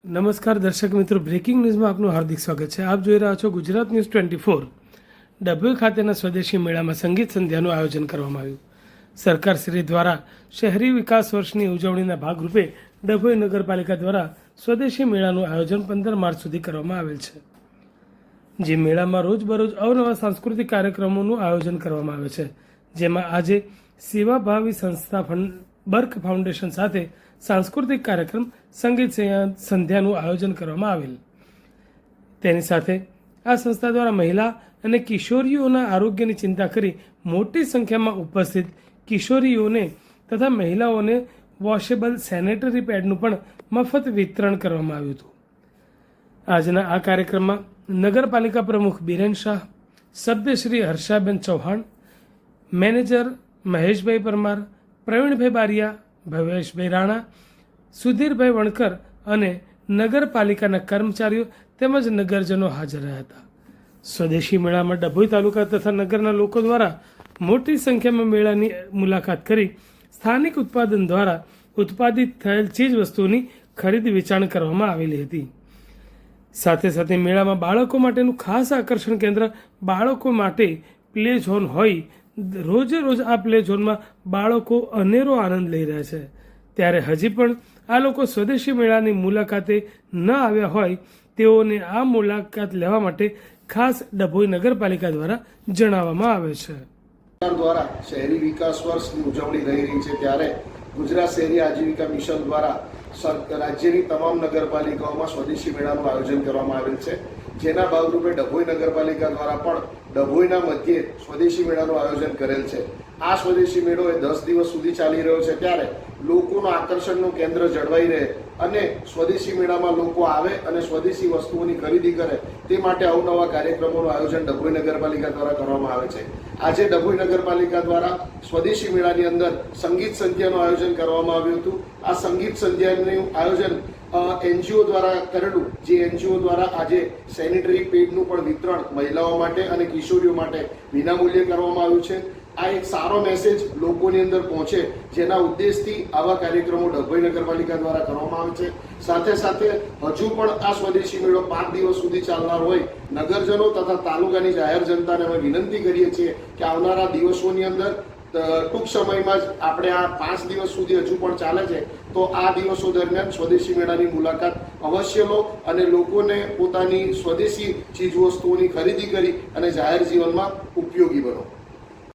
નમસ્કાર દર્શક મિત્રો, બ્રેકિંગ ન્યૂઝમાં આપનું હાર્દિક સ્વાગત છે. આપ જોઈ રહ્યા છો ગુજરાત ન્યૂઝ 24. ડભોઈ ખાતેના સ્વદેશી મેળામાં સંગીત સંધ્યાનું આયોજન કરવામાં આવ્યું. સરકારશ્રી દ્વારા શહેરી વિકાસ વર્ષની ઉજવણીના ભાગરૂપે ડભોઈ નગરપાલિકા દ્વારા સ્વદેશી મેળાનું આયોજન 15 માર્ચ સુધી કરવામાં આવેલ છે. જે મેળામાં રોજબરોજ અવનવા સાંસ્કૃતિક કાર્યક્રમોનું આયોજન કરવામાં આવે છે, જેમાં આજે સેવાભાવી સંસ્થા બર્ક ફાઉન્ડેશન સાથે સાંસ્કૃતિક કાર્યક્રમ સંગીત સંધ્યાનું આયોજન કરવામાં આવેલ. તેની સાથે આ સંસ્થા દ્વારા મહિલા અને કિશોરીઓના આરોગ્યની ચિંતા કરી મોટી સંખ્યામાં ઉપસ્થિત કિશોરીઓને તથા મહિલાઓને વોશેબલ સેનેટરી પેડનું પણ મફત વિતરણ કરવામાં આવ્યું હતું. આજના આ કાર્યક્રમમાં નગરપાલિકા પ્રમુખ બિરેન શાહ, સભ્ય શ્રી હર્ષાબેન ચૌહાણ, મેનેજર મહેશભાઈ પરમાર, પ્રવીણભાઈ બારિયા, ભવેશભાઈ રાણા, સુધીરભાઈ વણકર અને નગરપાલિકાના કર્મચારીઓ તેમજ નગરજનો હાજર રહ્યા હતા. સ્વદેશી મેળામાં ડભોઈ તાલુકા તથા નગરના લોકો દ્વારા મોટી સંખ્યામાં મેળાની મુલાકાત કરી સ્થાનિક ઉત્પાદન દ્વારા ઉત્પાદિત થયેલ ચીજ વસ્તુઓની ખરીદ વેચાણ કરવામાં આવેલી હતી. સાથે સાથે મેળામાં બાળકો માટેનું ખાસ આકર્ષણ કેન્દ્ર બાળકો માટે પ્લે ઝોન હોય રોજે રોજ આ પ્લે ઝોનમાં બાળકો અનેરો આનંદ લઈ રહ્યા છે. ત્યારે હજી પણ આ લોકો સ્વદેશી મેળાની મુલાકાતે ન આવ્યા હોય તેઓને આ મુલાકાત લેવા માટે ખાસ ડભોઈ નગરપાલિકા દ્વારા જણાવવામાં આવે છે. સરકાર દ્વારા શહેરી વિકાસ વર્ષની ઉજવણી થઈ રહી છે, ત્યારે ગુજરાત શહેરી આજીવિકા મિશન દ્વારા રાજ્યની તમામ નગરપાલિકાઓમાં સ્વદેશી મેળાનું આયોજન કરવામાં આવેલ છે. જેના ભાગરૂપે ડભોઈ નગરપાલિકા દ્વારા પણ ડભોઈના મધ્યે સ્વદેશી મેળાનું આયોજન કરેલ છે. આ સ્વદેશી મેળો એ 10 દિવસ સુધી ચાલી રહ્યો છે, ત્યારે લોકોનું આકર્ષણનું કેન્દ્ર જળવાઈ રહે અને સ્વદેશી મેળામાં લોકો આવે અને સ્વદેશી વસ્તુઓની ખરીદી કરે તે માટે અવનવા કાર્યક્રમોનું આયોજન ડભોઈ નગરપાલિકા દ્વારા કરવામાં આવે છે. આજે ડભોઈ નગરપાલિકા દ્વારા સ્વદેશી મેળાની અંદર સંગીત સંધ્યાનું આયોજન કરવામાં આવ્યું હતું. આ સંગીત સંધ્યાનું આયોજન એનજીઓ દ્વારા કરેલું, જે એનજીઓ દ્વારા આજે સેનિટરી પેડનું પણ વિતરણ મહિલાઓ માટે અને કિશોરીઓ માટે વિનામૂલ્યે કરવામાં આવ્યું છે. આ એક સારો મેસેજ લોકોની અંદર પહોંચે, જેના ઉદ્દેશથી આવા કાર્યક્રમો ડભોઈ નગરપાલિકા દ્વારા કરવામાં આવે છે. સાથે સાથે હજુ પણ આ સ્વદેશી મેળો 5 દિવસ સુધી ચાલનાર હોય નગરજનો તથા તાલુકાની જાહેર જનતાને અમે વિનંતી કરીએ છીએ કે આવનારા દિવસોની અંદર ટૂંક સમયમાં જ આપણે આ 5 દિવસ સુધી હજુ પણ ચાલે છે, તો આ દિવસો દરમિયાન સ્વદેશી મેળાની મુલાકાત અવશ્ય લો અને લોકોને પોતાની સ્વદેશી ચીજ વસ્તુઓની ખરીદી કરી અને જાહેર જીવનમાં ઉપયોગી બનો.